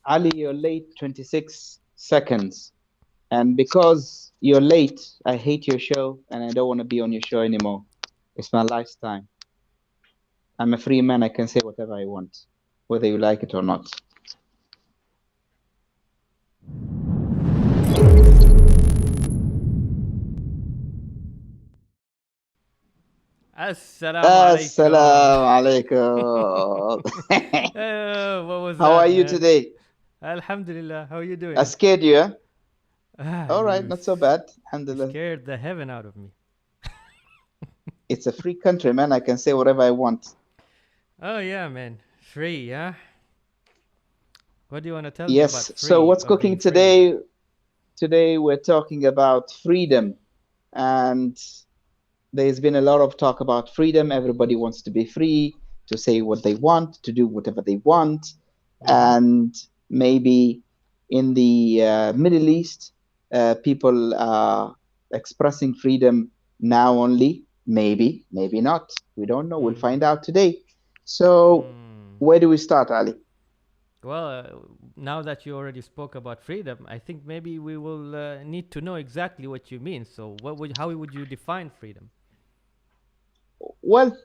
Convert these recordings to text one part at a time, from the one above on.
Ali, you're late 26 seconds. And because you're late, I hate your show and I don't want to be on your show anymore. It's my lifetime. I'm a free man. I can say whatever I want, whether you like it or not. Assalamu alaikum. Assalamu alaikum. What was How are that, you man? today? Alhamdulillah. How are you I doing? scared you, huh? All right, You, not so bad. you Alhamdulillah. scared the heaven out of me. It's a free country, man. I can say whatever I want. Oh, yeah, man. Free, yeah? What do you want to tell me about Yes. So free what's or being cooking free? today? Today we're talking about freedom, and there's been a lot of talk about freedom. Everybody wants to be free to say what they want, to do whatever they want. Mm-hmm. And maybe in the Middle East, people are expressing freedom now only. Maybe, maybe not. We don't know. We'll Mm. find out today. So, Mm. where do we start, Ali? Well, now that you already spoke about freedom, I think maybe we will need to know exactly what you mean. So, how would you define freedom? Well,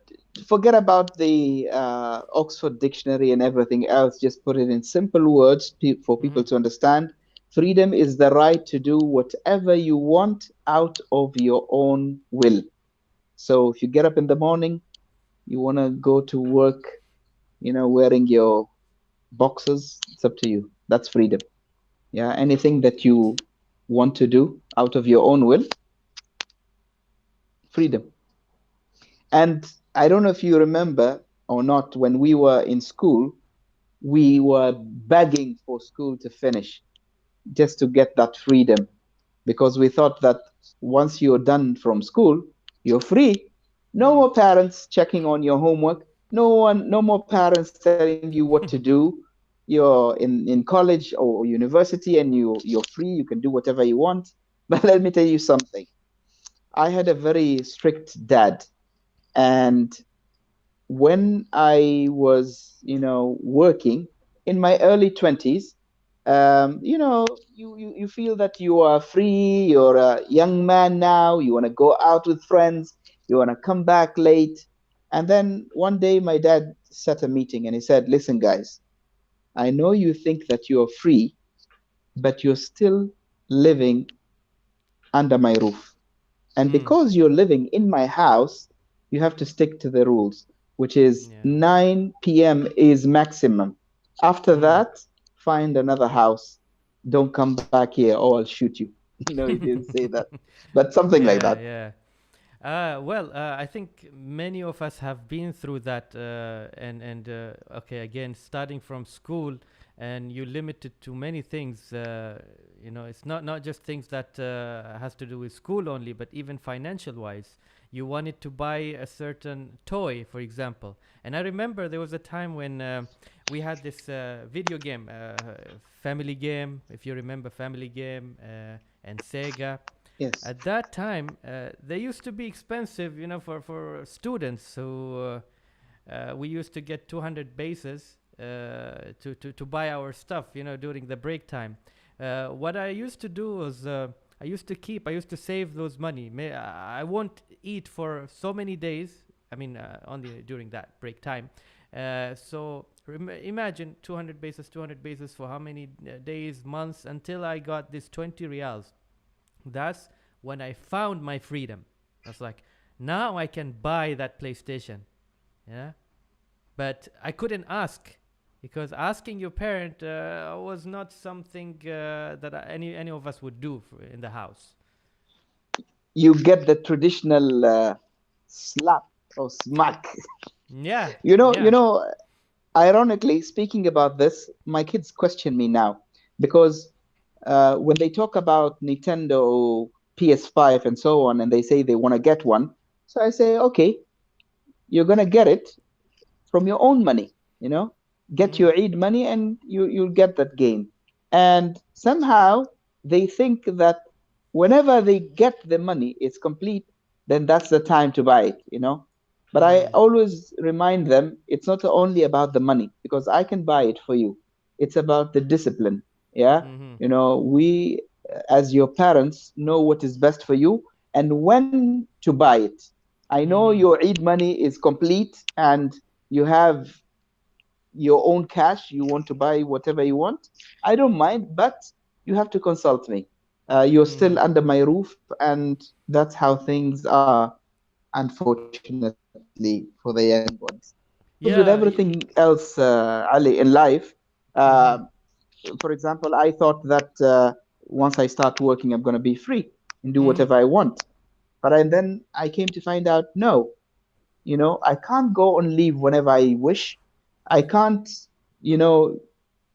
forget about the Oxford Dictionary and everything else. Just put it in simple words for Mm-hmm. people to understand. Freedom is the right to do whatever you want out of your own will. So if you get up in the morning, you want to go to work, wearing your boxers, it's up to you. That's freedom. Yeah, anything that you want to do out of your own will, freedom. And I don't know if you remember or not, when we were in school, we were begging for school to finish just to get that freedom because we thought that once you're done from school, you're free. No Mm. more parents checking on your homework. No more parents telling you what to do. You're in college or university and you're free. You can do whatever you want. But let me tell you something. I had a very strict dad, and when I was, working in my early 20s, you feel that you are free, you're a young man now, you want to go out with friends, you want to come back late. And then one day my dad set a meeting and he said, listen, guys, I know you think that you're free, but you're still living under my roof. And Mm. because you're living in my house, you have to stick to the rules, which is Yeah. 9 p.m. is maximum. After Mm. that, find another house. Don't come back here or I'll shoot you. He didn't say that, but something like that. Yeah, yeah. Well, I think many of us have been through that, and okay, again, starting from school, and you limited to many things. It's not just things that has to do with school only, but even financial wise. You wanted to buy a certain toy, for example, and I remember there was a time when we had this video game, Family Game, if you remember Family Game, and Sega. Yes. At that time, they used to be expensive, for students. So we used to get 200 bases to buy our stuff, during the break time. What I used to do was I used to save those money. I won't eat for so many days. I mean, only during that break time. Imagine 200 bases for how many days, months, until I got this 20 reals. That's when I found my freedom. I was like, now I can buy that PlayStation. Yeah. But I couldn't ask, because asking your parent was not something that any of us would do in the house. You get the traditional slap or smack. Yeah. You know, you Yeah. know, ironically speaking about this, my kids question me now because when they talk about Nintendo, PS5, and so on, and they say they want to get one, so I say, okay, you're gonna get it from your own money. Get Mm. your Eid money, and you'll get that game. And somehow they think that whenever they get the money, it's complete, then that's the time to buy it. But I Mm. always remind them it's not only about the money because I can buy it for you. it's about the discipline. Yeah. Mm-hmm. We, as your parents, know what is best for you and when to buy it. I know Mm-hmm. your Eid money is complete and you have your own cash, you want to buy whatever you want. I don't mind, but you have to consult me. You're Mm-hmm. still under my roof, and that's how things are, unfortunately, for the young ones. Because with everything Yeah. else, Ali, in life, uh, Mm-hmm. for example, I thought that once I start working, I'm going to be free and do whatever Mm-hmm. I want. But then I came to find out, no, I can't go on leave whenever I wish. I can't, you know,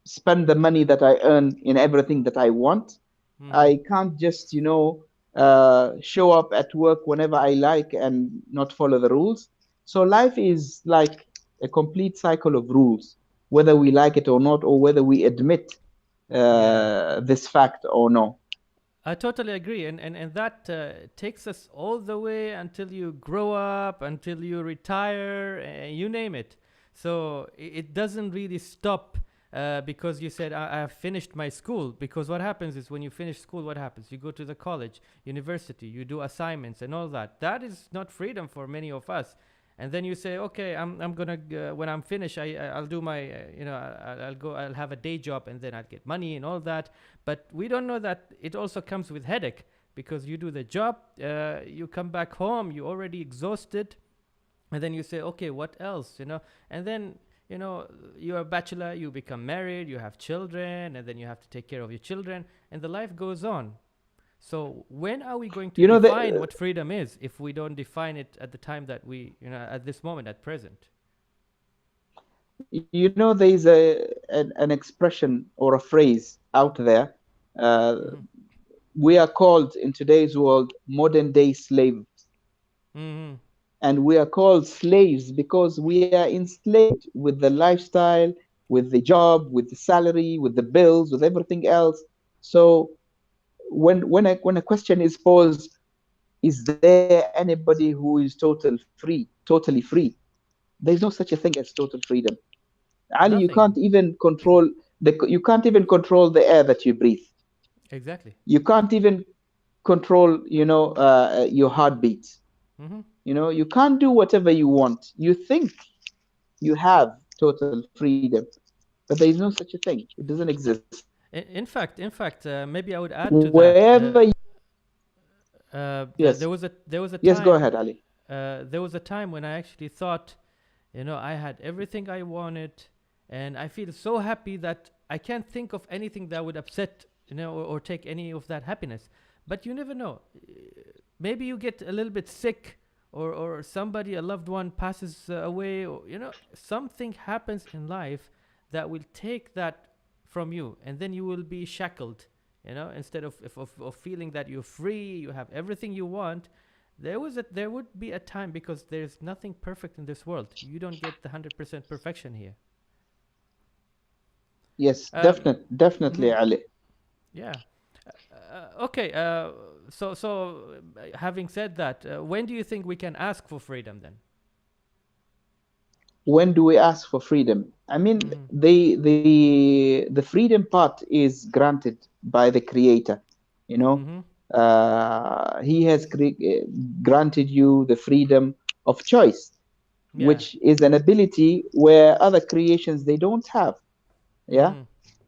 spend the money that I earn in everything that I want. Mm-hmm. I can't just, show up at work whenever I like and not follow the rules. So life is like a complete cycle of rules, whether we like it or not, or whether we admit Yeah. this fact or no. I totally agree, and that takes us all the way until you grow up, until you retire, you name it. So it doesn't really stop because you said I have finished my school. Because what happens is when you finish school, what happens? You go to the college, university, you do assignments and all that. That is not freedom for many of us. And then you say, okay, I'm gonna when I'm finished, I'll do my I'll go, I'll have a day job, and then I'll get money and all that. But we don't know that it also comes with headache because you do the job, you come back home, you're already exhausted, and then you say, okay, what else? And then you're a bachelor, you become married, you have children, and then you have to take care of your children, and the life goes on. So when are we going to You know define that what freedom is if we don't define it at the time that at this moment, at present? there is an expression or a phrase out there. Uh, Mm-hmm. we are called in today's world modern day slaves, Mm-hmm. and we are called slaves because we are enslaved with the lifestyle, with the job, with the salary, with the bills, with everything else. So when a question is posed, is there anybody who is totally free? There's no such a thing as total freedom. Ali, you can't Nothing. even control you can't even control the air that you breathe. Exactly. You can't even control, your heartbeat. Mm-hmm. You can't do whatever you want. You think you have total freedom, but there is no such a thing. It doesn't exist. In fact, maybe I would add to Wherever that. you, yes, There was a yes, go ahead, time Ali. there was a time when I actually thought, I had everything I wanted, and I feel so happy that I can't think of anything that would upset, or take any of that happiness. But you never know. Maybe you get a little bit sick, or somebody, a loved one, passes away, or something happens in life that will take that from you, and then you will be shackled. Instead of feeling that you're free, you have everything you want. There would be a time, because there's nothing perfect in this world. You don't get the 100% perfection here. Yes, Um, definitely, mhm, Ali. yeah. Okay. Having said that, when do you think we can ask for freedom then? When do we ask for freedom? I mean, Mm-hmm. the freedom part is granted by the Creator. You know, Mm-hmm. He has granted you the freedom of choice, Yeah. which is an ability where other creations they don't have. Yeah, Mm-hmm.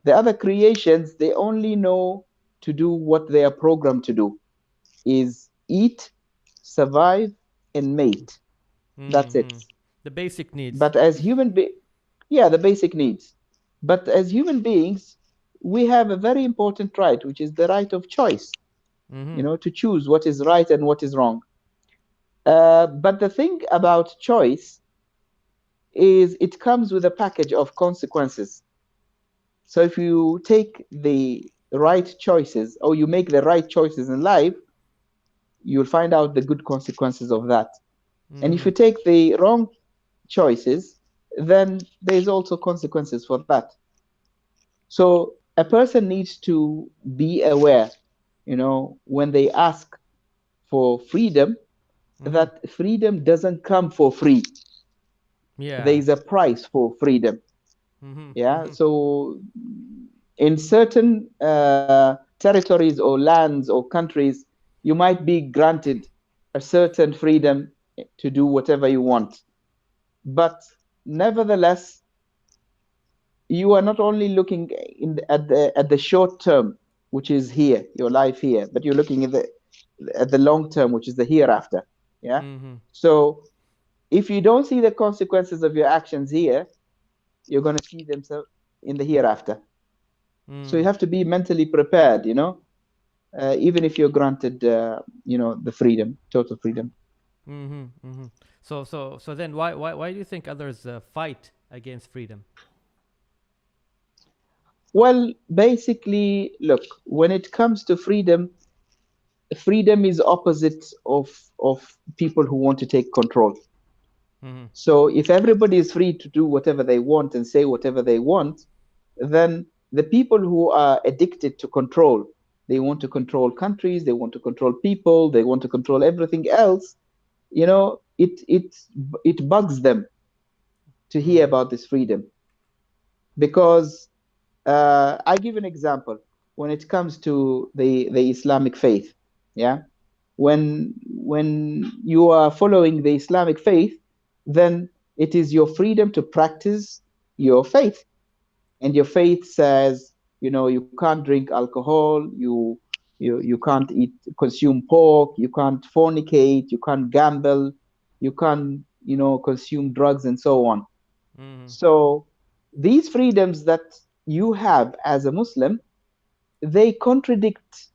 the other creations they only know to do what they are programmed to do, is eat, survive, and mate. That's it. Mm-hmm. The basic needs. But as yeah, the basic needs. But as human beings, we have a very important right, which is the right of choice, Mm-hmm. to choose what is right and what is wrong. But the thing about choice is it comes with a package of consequences. So if you take the right choices, or you make the right choices in life, you'll find out the good consequences of that. And if Mm-hmm. you take the wrong choices, then there's also consequences for that. So a person needs to be aware, when they ask for freedom, Mm-hmm. that freedom doesn't come for free. There Yeah. is a price for freedom. Mm-hmm. Yeah. Mm-hmm. So in certain territories or lands or countries, you might be granted a certain freedom to do whatever you want. But nevertheless, you are not only looking at the short term, which is here, your life here, but you're looking at the long term, which is the hereafter. Yeah. Mm-hmm. So if you don't see the consequences of your actions here, you're going to see them in the hereafter. So you Mm. have to be mentally prepared, even if you're granted, the freedom, total freedom. Mm-hmm. Mm-hmm. So then why do you think others fight against freedom? Well, basically, look, when it comes to freedom, freedom is opposite of people who want to take control. Mm-hmm. So if everybody is free to do whatever they want and say whatever they want, then the people who are addicted to control, they want to control countries, they want to control people, they want to control everything else, it bugs them to hear Mm-hmm. about this freedom. Because I give an example when it comes to the Islamic faith. Yeah, when you are following the Islamic faith, then it is your freedom to practice your faith, and your faith says, you can't drink alcohol, you can't consume pork, you can't fornicate, you can't gamble, you can't consume drugs and so on. Mm-hmm. So these freedoms that you have as a Muslim, they contradict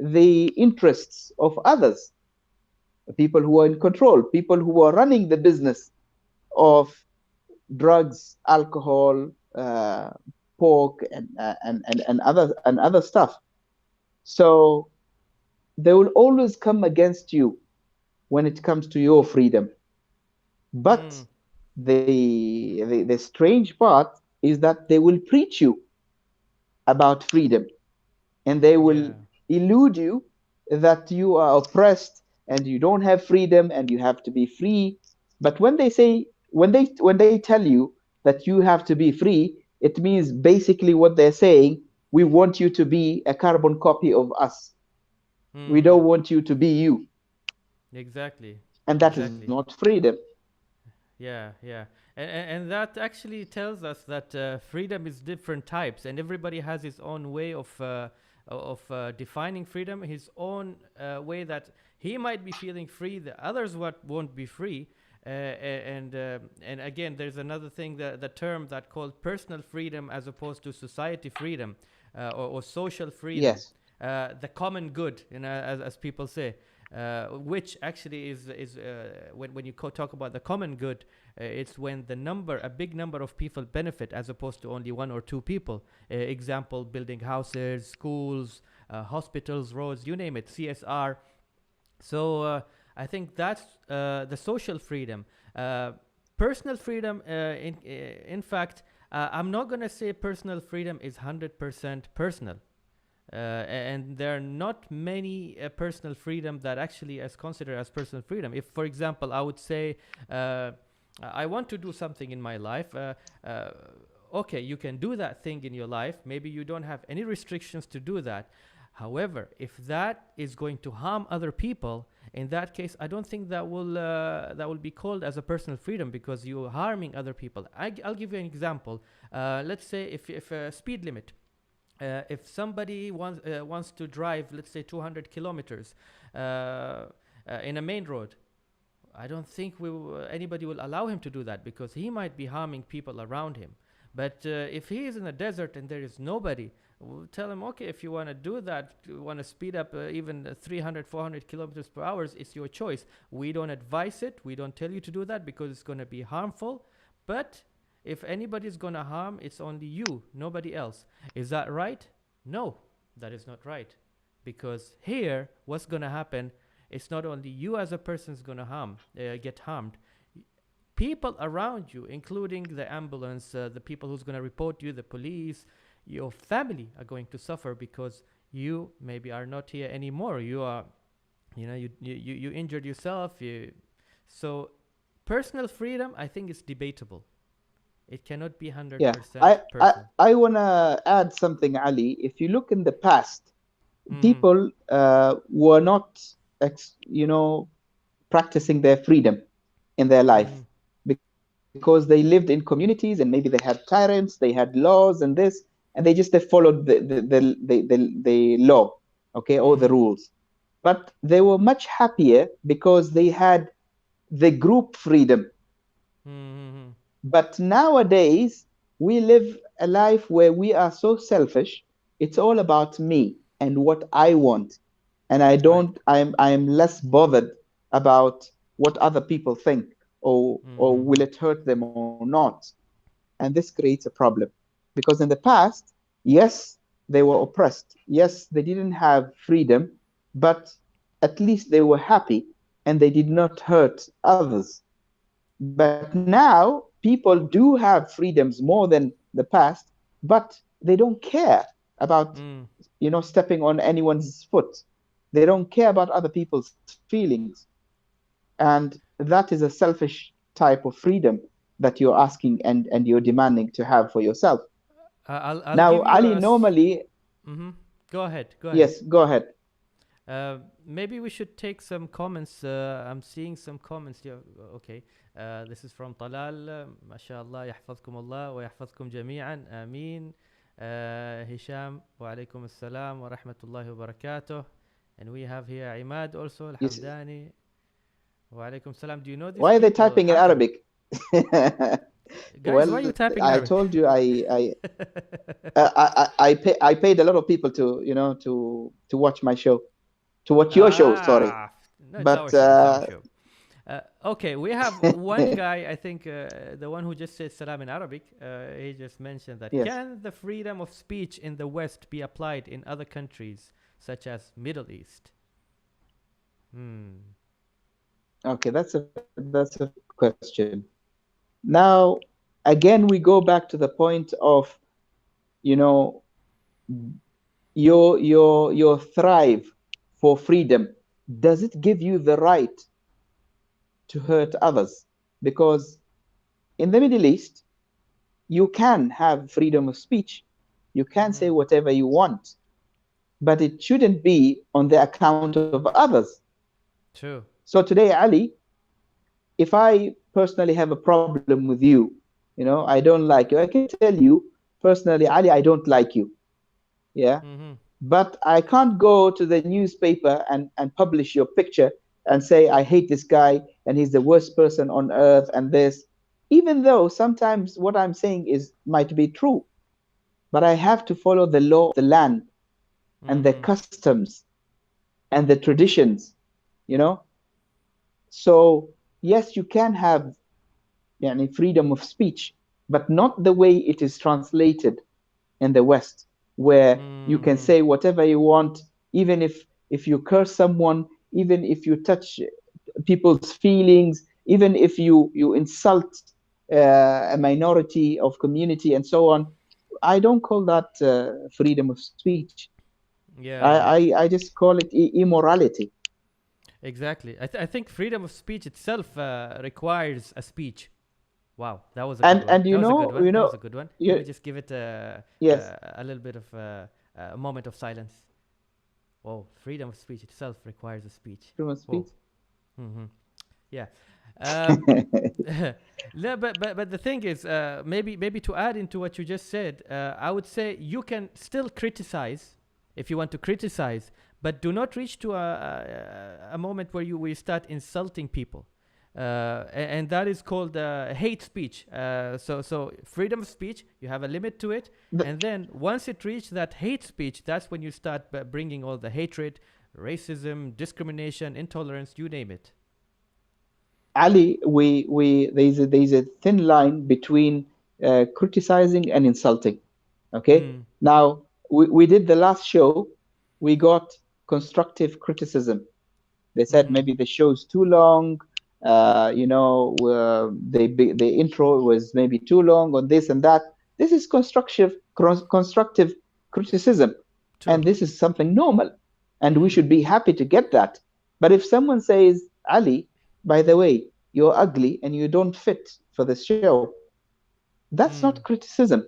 the interests of others, people who are in control, people who are running the business of drugs, alcohol, pork, and other stuff. So they will always come against you when it comes to your freedom. But Mm. the strange part is that they will preach you about freedom, and they will Yeah. elude you that you are oppressed and you don't have freedom and you have to be free. But when they tell you that you have to be free, it means basically what they're saying: we want you to be a carbon copy of us. We Mm-hmm. don't want you to be you. Exactly. And that is Exactly. not freedom. Yeah, yeah. And that actually tells us that freedom is different types, and everybody has his own way of defining freedom, his own way that he might be feeling free, the others won't be free. And again, there's another thing, the term that called personal freedom as opposed to society freedom, or social freedom, Yes. the common good, as people say, which actually is when you talk about the common good, it's when a big number of people benefit as opposed to only one or two people. Example: building houses, schools, hospitals, roads, you name it, CSR. So I think that's the social freedom. Personal freedom, in fact, I'm not gonna say personal freedom is 100% personal. And there are not many personal freedom that actually is considered as personal freedom. If, for example, I would say, I want to do something in my life, uh, okay, you can do that thing in your life. Maybe you don't have any restrictions to do that. However, if that is going to harm other people, in that case, I don't think that will be called as a personal freedom, because you're harming other people. I'll give you an example. Let's say if a speed limit, if somebody wants to drive, let's say 200 kilometers in a main road, I don't think anybody will allow him to do that, because he might be harming people around him. But if he is in a desert and there is nobody, we'll tell him, okay, if you want to do that, you want to speed up even 300, 400 kilometers per hour, it's your choice. We don't advise it. We don't tell you to do that because it's going to be harmful. But if anybody's going to harm, it's only you, nobody else. Is that right? No, that is not right. Because here, what's going to happen, it's not only you as a person is going to get harmed. People around you, including the ambulance, the people who's going to report you, the police, your family are going to suffer, because you maybe are not here anymore. You are, you injured yourself. So personal freedom, I think, is debatable. It cannot be Yeah, 100% personal. I want to add something, Ali. If you look in the past, Mm-hmm. people were not, practicing their freedom in their life Mm-hmm. because they lived in communities and maybe they had tyrants, they had laws and this, and they followed the law, okay, or the Mm-hmm. rules. But they were much happier because they had the group freedom. Mm-hmm. But nowadays, we live a life where we are so selfish. It's all about me and what I want. And Right. I'm less bothered about what other people think, or Mm-hmm. will it hurt them or not. And this creates a problem. Because in the past, yes, they were oppressed. Yes, they didn't have freedom, but at least they were happy and they did not hurt others. But now people do have freedoms more than the past, but they don't care about, Mm. stepping on anyone's foot. They don't care about other people's feelings. And that is a selfish type of freedom that you're asking and you're demanding to have for yourself. I'll Now, give you Ali, a. normally, Mm-hmm. Go ahead. Go ahead. yes, go ahead. Maybe we should take some comments. I'm seeing some comments here. Okay. This is from Talal. ما شاء الله يحفظكم الله ويحفظكم جميعا. آمين. Hisham. وعليكم السلام ورحمة الله وبركاته. And we have here Imad also. Yes. الحمداني. وعليكم السلام. Do you know these Why are they people? typing in Hatim. Arabic? Guys, why are you Well, typing in I Arabic? told you I paid a lot of people to watch my show, to watch your show. Sorry, No, it's our but show. It's our show. Okay, we have one guy, I think the one who just said salam in Arabic, he just mentioned that yes, can the freedom of speech in the West be applied in other countries such as Middle East? Hmm. okay, that's a question. Now, again, we go back to the point of you know your thrive for freedom. Does it give you the right to hurt others? Because in the Middle East, you can have freedom of speech. You can Mm-hmm. say whatever you want, but it shouldn't be on the account of others. True. So today, Ali, if I personally have a problem with you, I don't like you, I can tell you personally, Ali, I don't like you. Yeah. Mm-hmm. But I can't go to the newspaper and publish your picture and say, I hate this guy and he's the worst person on earth and this, even though sometimes what I'm saying might be true, but I have to follow the law of the land and the Mm-hmm. customs and the traditions, you know. So yes, you can have freedom of speech, but not the way it is translated in the West, where you can Mm-hmm. say whatever you want, even if you curse someone, even if you touch people's feelings, even if you insult a minority of community and so on. I don't call that freedom of speech. Yeah, yeah. I just call it immorality. Exactly. I think freedom of speech itself requires a speech. Wow, that was a good And one. and That was a good one. That was a good one. Let me you just give it yes, a little bit of a moment of silence. Whoa, freedom of speech itself requires a speech. freedom of Whoa. speech. Mm-hmm. Yeah. Um, no, but the thing is, maybe to add into what you just said, I would say you can still criticize if you want to criticize, but do not reach to a moment where you start insulting people. And that is called hate speech. So freedom of speech, you have a limit to it, The- and then once it reaches that hate speech, that's when you start bringing all the hatred, racism, discrimination, intolerance, you name it. Ali, we there's a thin line between criticizing and insulting. Okay. Mm. Now we did the last show. We got constructive criticism. They said Mm-hmm. maybe the show's too long. The intro was maybe too long on this and that. This is constructive criticism, True. and this is something normal, and we Mm. should be happy to get that. But if someone says, Ali, by the way, you're ugly and you don't fit for the show, That's Mm. not criticism.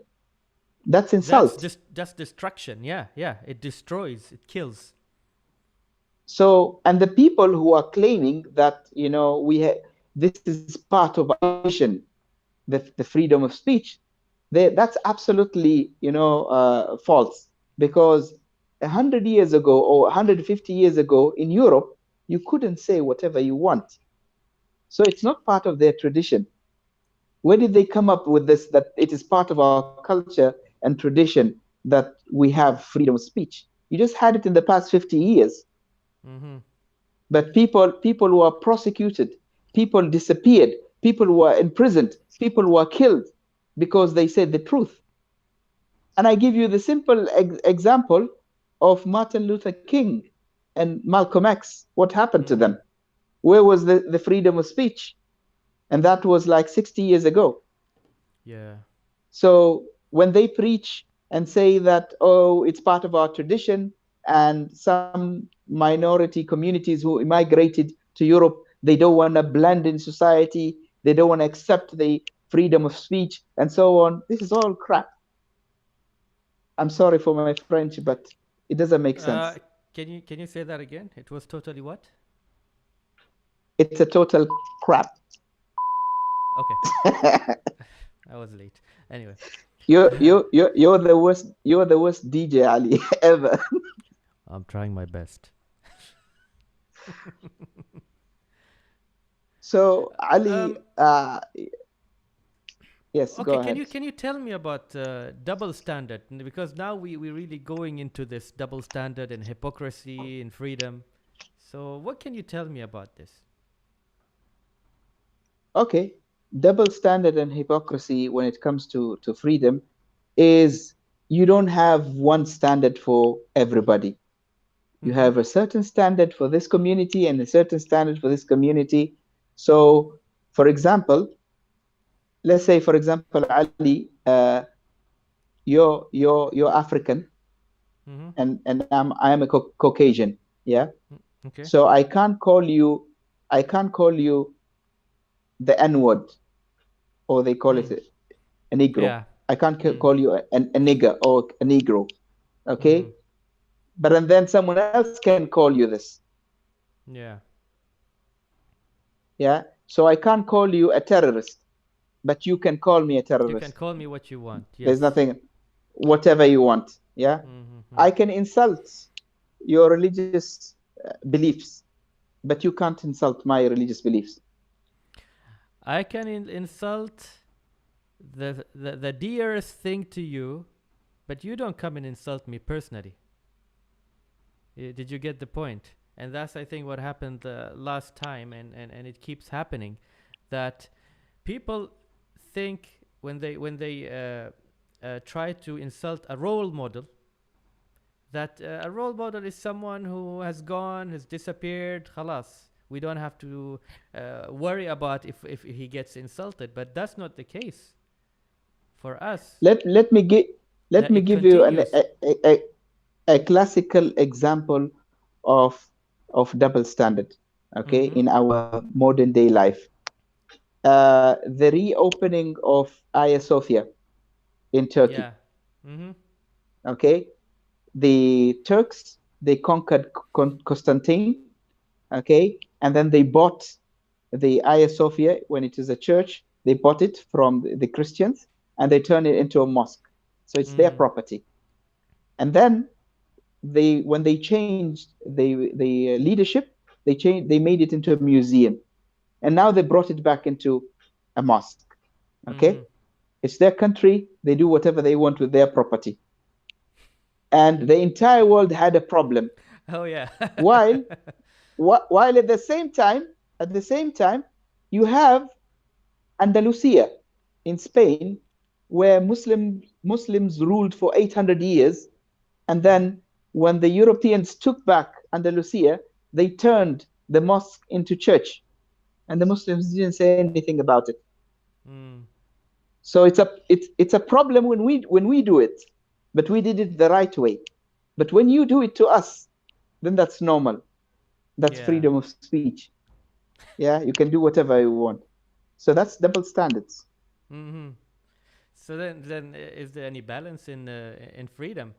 That's insult. That's destruction. Yeah, yeah. It destroys. It kills. So, and the people who are claiming that, this is part of our tradition, the freedom of speech, that's absolutely, false. Because 100 years ago or 150 years ago in Europe, you couldn't say whatever you want. So it's not part of their tradition. Where did they come up with this, that it is part of our culture and tradition that we have freedom of speech? You just had it in the past 50 years. Mm-hmm. But people who are prosecuted, people disappeared, people who are imprisoned, people who are killed because they said the truth. And I give you the simple example of Martin Luther King and Malcolm X. What happened to Mm-hmm. them? Where was the freedom of speech? And that was like 60 years ago. Yeah. So when they preach and say that, oh, it's part of our tradition, and some minority communities who immigrated to Europe, they don't want to blend in society, they don't want to accept the freedom of speech, and so on. This is all crap. I'm sorry for my French, but it doesn't make sense. Uh, can you say that again? It was totally what? It's a total crap. Okay. I was late. Anyway. You're the worst. You're the worst DJ Ali ever. I'm trying my best. So Ali, Um, yes, go okay, can ahead. you tell me about double standard? Because now we're really going into this double standard and hypocrisy and freedom. So what can you tell me about this? Okay, double standard and hypocrisy when it comes to freedom is you don't have one standard for everybody. You Mm-hmm. have a certain standard for this community and a certain standard for this community. So, for example, let's say, for example, Ali, you're African, Mm-hmm. and I am a Caucasian, yeah. Okay. So I can't call you the N word, or they call it Mm. a Negro. Yeah. I can't Mm. call you a nigger or a Negro, Mm-hmm. okay? But and then someone else can call you this, Yeah. yeah? So I can't call you a terrorist, but you can call me a You can terrorist. call me what you want. There's Yes. nothing, whatever you want, yeah? Mm-hmm. I can insult your religious beliefs, but you can't insult my religious beliefs. I can insult the dearest thing to you, but you don't come and insult me personally. Did you get the point? And that's, I think, what happened last time, and it keeps happening, that people think when they try to insult a role model, that a role model is someone who has gone, has disappeared, khalas. We don't have to worry about if he gets insulted, but that's not the case for us. Let me give let That me it give you continues. a classical example of double standard, okay, Mm-hmm. in our modern day life. The reopening of Hagia Sophia in Turkey. Yeah. Mm-hmm. Okay, the Turks, they conquered Constantine. Okay, and then they bought the Hagia Sophia. When it is a church, they bought it from the Christians, and they turned it into a mosque. So it's their Mm. property. And then when they changed the leadership, they made it into a museum, and now they brought it back into a mosque. Okay, Mm-hmm. it's their country, they do whatever they want with their property, and the entire world had a problem. Oh yeah. while while at the same time you have Andalusia in Spain, where Muslims ruled for 800 years. And Mm-hmm. then when the Europeans took back Andalusia, they turned the mosque into church, and the Muslims didn't say anything about it. Mm. So it's a problem when we do it, but we did it the right way. But when you do it to us, then that's normal. That's Yeah. freedom of speech. Yeah, you can do whatever you want. So that's double standards. Mm-hmm. So then, is there any balance in freedom?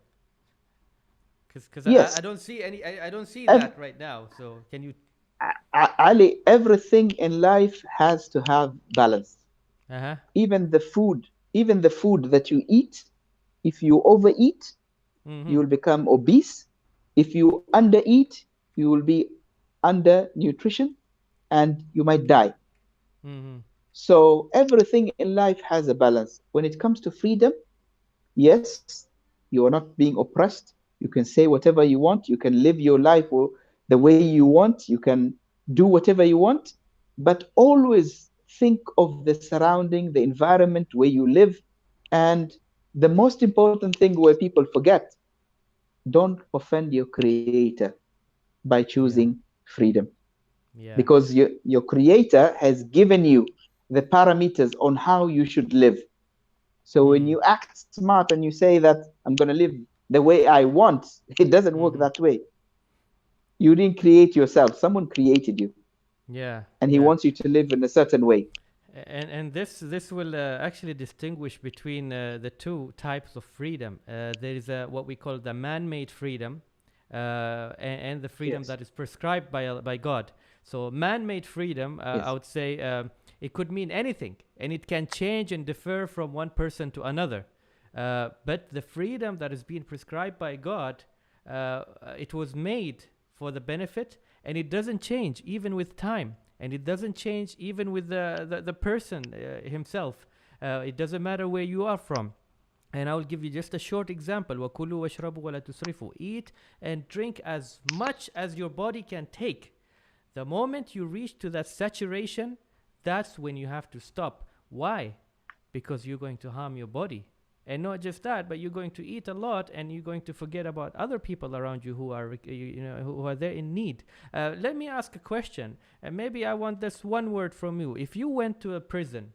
Because I Yes, don't see any, I don't see ev- that right now. So can you? Ali, everything in life has to have balance. Uh huh. Even the food, even the food that you eat, if you overeat, Mm-hmm. you will become obese. If you undereat, you will be under nutrition and you might die. Mm-hmm. So everything in life has a balance. When it comes to freedom, yes, you are not being oppressed. You can say whatever you want. You can live your life the way you want. You can do whatever you want. But always think of the surrounding, the environment where you live. And the most important thing where people forget, don't offend your creator by choosing Yeah. freedom. Yeah. Because your creator has given you the parameters on how you should live. So when Mm. you act smart and you say that I'm going to live the way I want, it doesn't work Mm-hmm. that way. You didn't create yourself, someone created you, Yeah. and he Yeah. wants you to live in a certain way. And this will actually distinguish between the two types of freedom. There is what we call the man-made freedom, and the freedom Yes, that is prescribed by God. So man-made freedom, I yes, would say, it could mean anything, and it can change and differ from one person to another. But the freedom that is being prescribed by God, it was made for the benefit, and it doesn't change even with time, and it doesn't change even with the person himself. It doesn't matter where you are from. And I will give you just a short example. وَكُلُوا وَاشْرَبُوا وَلَا تُسْرِفُوا. Eat and drink as much as your body can take. The moment you reach to that saturation, that's when you have to stop. Why? Because you're going to harm your body. And not just that, but you're going to eat a lot, and you're going to forget about other people around you who are, who are there in need. Let me ask a question, and maybe I want this one word from you. If you went to a prison,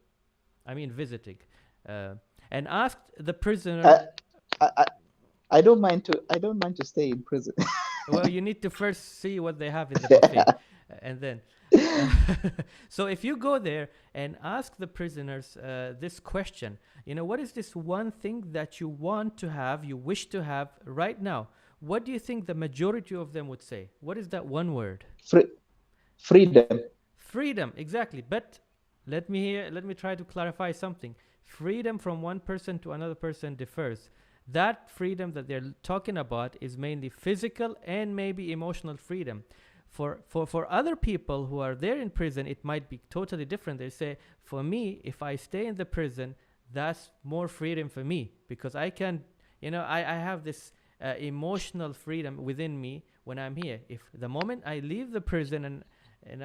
I mean visiting, uh, and asked the prisoner, I, I I don't mind to stay in prison. well, you need to first see what they have in the buffet, and then. Uh, so if you go there and ask the prisoners this question, what is this one thing that you want to have, you wish to have right now? What do you think the majority of them would say? What is that one word? Free, freedom. Freedom, exactly. But let me try to clarify something. Freedom from one person to another person differs. That freedom that they're talking about is mainly physical and maybe emotional freedom. For other people who are there in prison, it might be totally different. They say, for me, if I stay in the prison, that's more freedom for me, because I can, I have this emotional freedom within me when I'm here. If the moment I leave the prison, and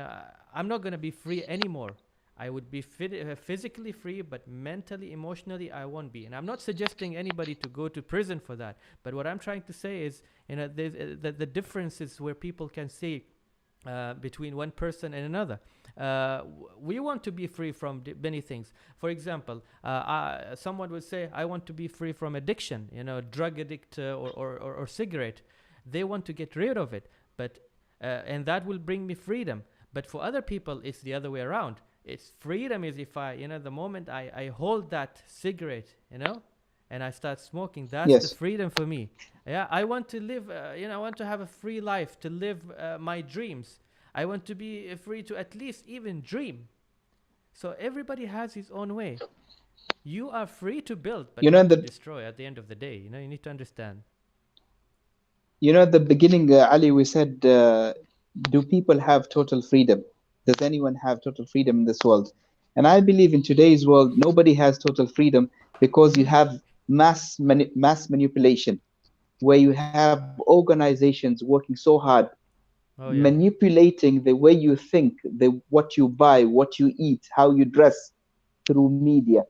I'm not going to be free anymore. I would be physically free, but mentally, emotionally, I won't be. And I'm not suggesting anybody to go to prison for that. But what I'm trying to say is, there's, the difference is where people can see between one person and another. We want to be free from many things. For example, someone would say, I want to be free from addiction, drug addict or cigarette. They want to get rid of it, but and that will bring me freedom. But for other people, it's the other way around. It's freedom is if the moment I hold that cigarette, and I start smoking, that's the Yes. freedom for me. Yeah, I want to live, I want to have a free life, to live my dreams. I want to be free to at least even dream. So everybody has his own way. You are free to build, but You know not to the destroy at the end of the day. You need to understand. at the beginning, Ali, we said, do people have total freedom? Does anyone have total freedom in this world? And I believe in today's world, nobody has total freedom because you Mm-hmm. have mass manipulation, where you have organizations working so hard, Oh, yeah. manipulating the way you think, what you buy, what you eat, how you dress through media.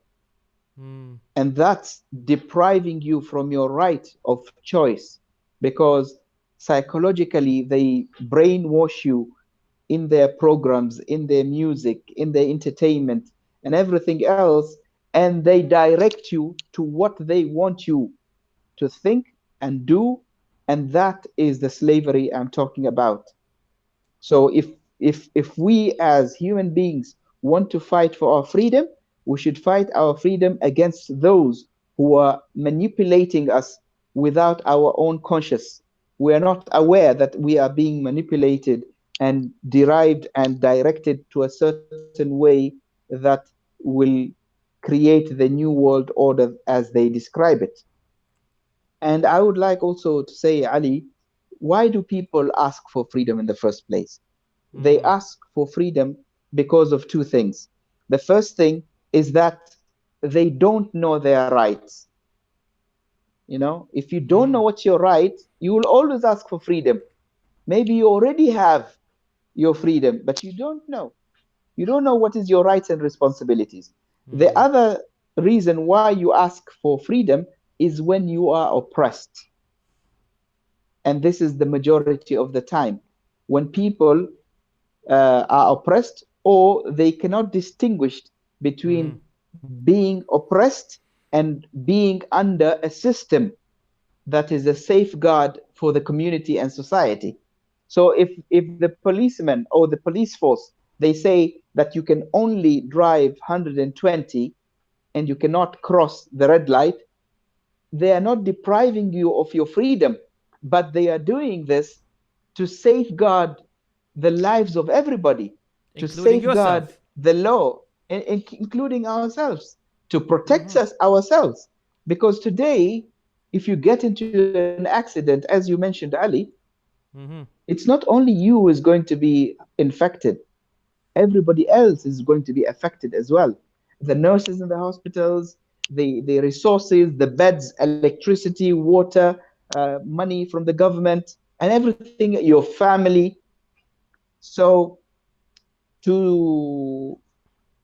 Mm. And that's depriving you from your right of choice, because psychologically they brainwash you in their programs, in their music, in their entertainment, and everything else, and they direct you to what they want you to think and do. And that is the slavery I'm talking about. So if we as human beings want to fight for our freedom, We should fight our freedom against those who are manipulating us without our own conscious. We are not aware that we are being manipulated and derived and directed to a certain way that will create the new world order as they describe it. And I would like also to say, Ali, why do people ask for freedom in the first place? They Mm-hmm. ask for freedom because of two things. The first thing is that they don't know their rights. If you don't Mm-hmm. know what's your right, you will always ask for freedom. Maybe you already have your freedom, but you don't know. You don't know what is your rights and responsibilities. The Mm-hmm. other reason why you ask for freedom is when you are oppressed. And this is the majority of the time. When people are oppressed, or they cannot distinguish Mm-hmm. between being oppressed and being under a system that is a safeguard for the community and society. So if the policeman or the police force, they say that you can only drive 120 and you cannot cross the red light, they are not depriving you of your freedom, but they are doing this to safeguard the lives of everybody, to Including safeguard yourself. the law, including ourselves, to protect Mm-hmm. us ourselves. Because today, if you get into an accident, as you mentioned, Ali, Mm-hmm. it's not only you who is going to be infected, everybody else is going to be affected as well. The nurses in the hospitals, the resources, the beds, electricity, water, money from the government, and everything, your family. So to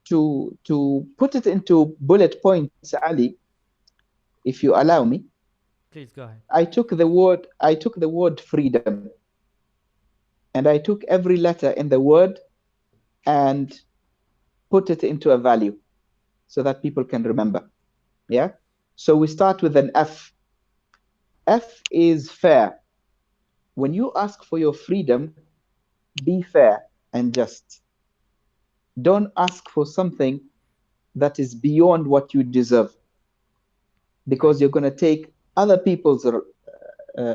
to put it into bullet points, Ali, if you allow me, Please go ahead. I took the word freedom, and I took every letter in the word and put it into a value so that people can remember. Yeah. So we start with an F. F is fair. When you ask for your freedom, be fair and just. Don't ask for something that is beyond what you deserve, because Right. you're going to take other people's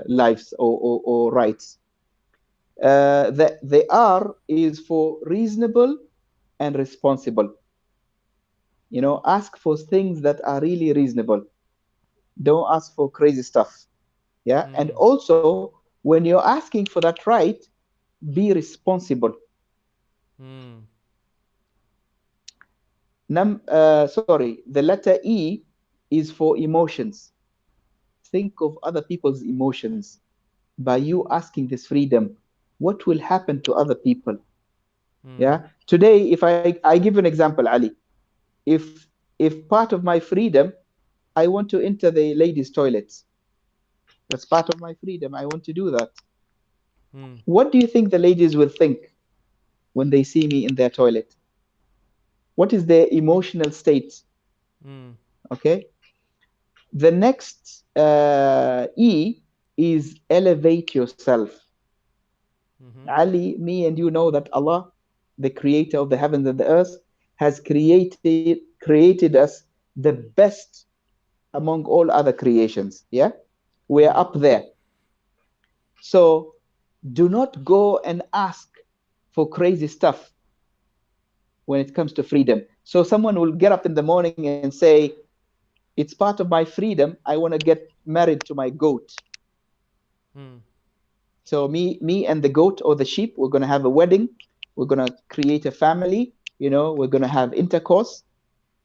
lives or rights. The R is for reasonable and responsible. Ask for things that are really reasonable. Don't ask for crazy stuff. Yeah. And Mm. also, when you're asking for that right, be responsible. Mm. Sorry, the letter E is for emotions. Think of other people's emotions. By you asking this freedom, what will happen to other people? Mm. Yeah. Today, if I give an example, Ali, if part of my freedom, I want to enter the ladies' toilets. That's part of my freedom. I want to do that. Mm. What do you think the ladies will think when they see me in their toilet? What is their emotional state? Mm. Okay. The next E is elevate yourself. Mm-hmm. Ali, me and you know that Allah, the creator of the heavens and the earth, has created us the best among all other creations. Yeah, we are Mm-hmm. up there. So do not go and ask for crazy stuff when it comes to freedom. So someone will get up in the morning and say, it's part of my freedom, I want to get married to my goat. Mm. So me and the goat or the sheep, we're going to have a wedding. We're going to create a family. We're going to have intercourse.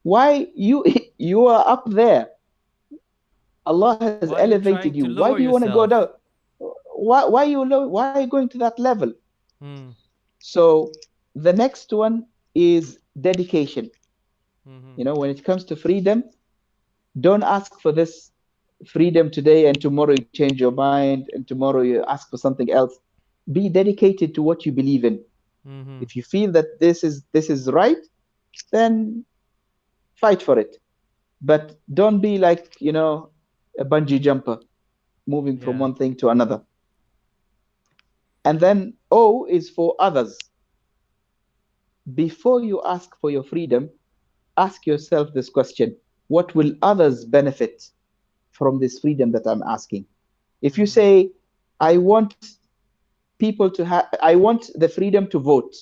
Why you you are up there? Allah has Why are you elevated you. trying to Why do you lower want to go down? yourself? Why are you going to that level? Mm. So the next one is dedication. Mm-hmm. When it comes to freedom, don't ask for this freedom today and tomorrow you change your mind and tomorrow you ask for something else. Be dedicated to what you believe in. Mm-hmm. If you feel that this is right, then fight for it. But don't be like, a bungee jumper, moving from Yeah. one thing to another. And then O is for others. Before you ask for your freedom, ask yourself this question: what will others benefit from this freedom that I'm asking? If you Mm-hmm. say, I want people to have, I want the freedom to vote,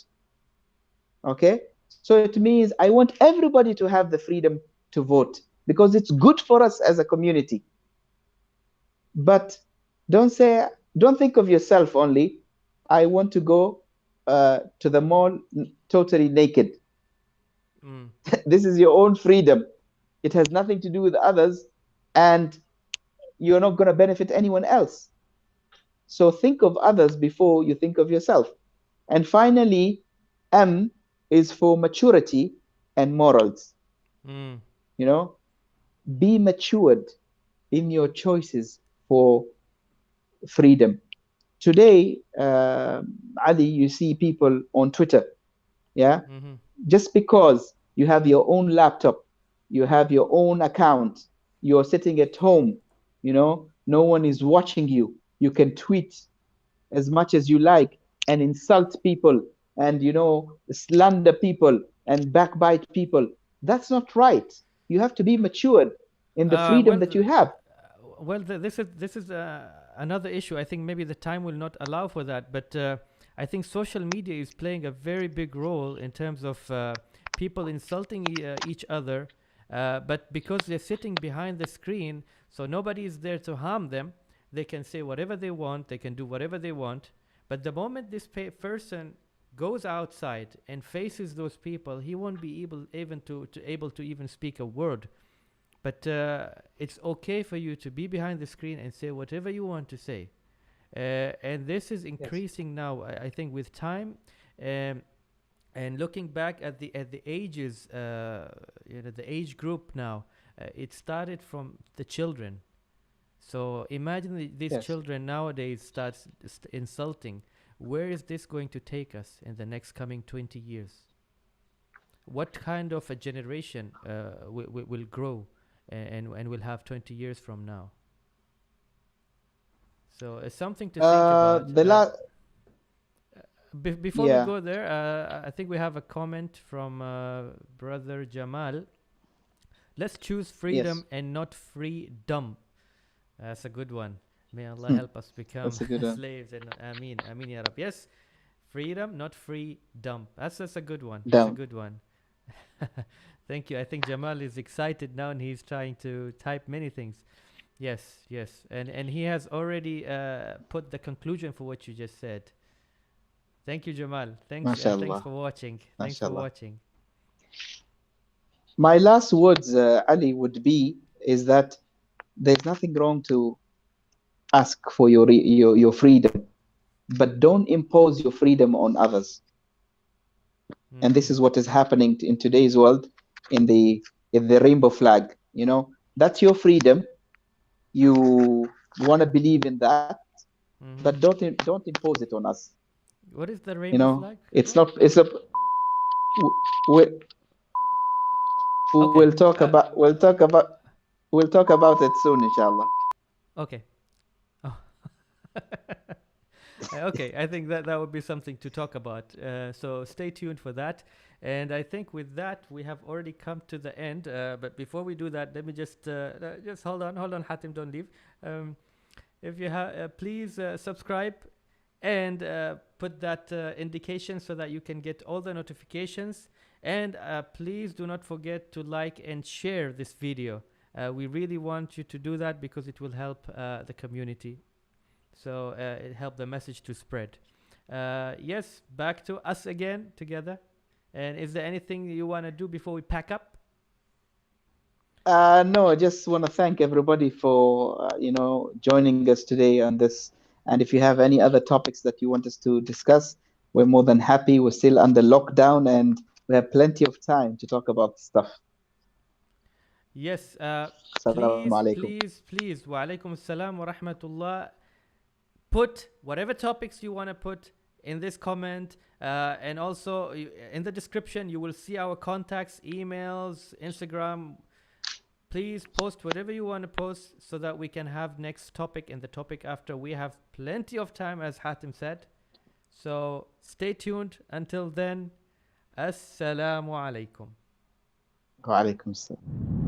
okay? So it means I want everybody to have the freedom to vote because it's good for us as a community. But don't say, don't think of yourself only. I want to go to the mall totally naked. Mm. This is your own freedom. It has nothing to do with others, and you're not going to benefit anyone else. So think of others before you think of yourself. And finally, M is for maturity and morals. Mm. You know, be matured in your choices for freedom. Today, Ali, you see people on Twitter, yeah, Mm-hmm. just because you have your own laptop, you have your own account, you're sitting at home, no one is watching you. You can tweet as much as you like and insult people and, slander people and backbite people. That's not right. You have to be matured in the freedom Well, that you have. this is another issue. I think maybe the time will not allow for that, but I think social media is playing a very big role in terms of people insulting each other, but because they're sitting behind the screen, so nobody is there to harm them. They can say whatever they want. They can do whatever they want. But the moment this person goes outside and faces those people, he won't be able even to even speak a word. But it's okay for you to be behind the screen and say whatever you want to say. And this is Yes. increasing now, I think, with time. Um, and looking back at the ages, the age group now, it started from the children. So imagine these Yes. children nowadays starts insulting. Where is this going to take us in the next coming 20 years? What kind of a generation will grow and will have 20 years from now? So it's something to think about. The last, Before we yeah, go there, I think we have a comment from brother Jamal. Let's choose freedom yes. and not freedom. That's a good one. May Allah Hmm, help us become that's a good one. slaves. And Ameen, Ameen Ya Rab. Yes, freedom, not freedom. That's a good one. That's a Down. good one. Thank you. I think Jamal is excited now and he's trying to type many things. Yes, yes. And he has already put the conclusion for what you just said. Thank you, Jamal. Thanks, and thanks MashaAllah. for watching. Thanks for MashaAllah. watching. My last words, Ali, would be is that there's nothing wrong to ask for your freedom, but don't impose your freedom on others. And this Mm. is what is happening in today's world in the rainbow flag. That's your freedom. You want to believe in that, but Mm-hmm. don't impose it on us. What is the rainbow flag? It's not. It's a. we, Okay. we'll talk about it soon, inshallah. Okay. Oh. Okay, I think that would be something to talk about. So stay tuned for that. And I think with that we have already come to the end. But before we do that, let me just hold on, Hatim, don't leave. Um, if you have, please subscribe and put that indication so that you can get all the notifications. And please do not forget to like and share this video. We really want you to do that because it will help the community. So it helped the message to spread. Yes, back to us again together. And is there anything you want to do before we pack up? No, I just want to thank everybody for joining us today on this. And if you have any other topics that you want us to discuss, we're more than happy. We're still under lockdown, and we have plenty of time to talk about stuff. Yes, Assalamu alaikum. please, wa alaikum assalam wa rahmatullah. Put whatever topics you want to put in this comment. And also in the description, you will see our contacts, emails, Instagram. Please post whatever you want to post so that we can have next topic and the topic after. We have plenty of time, as Hatim said. So stay tuned. Until then, Assalamu alaikum. Wa alaikum salam.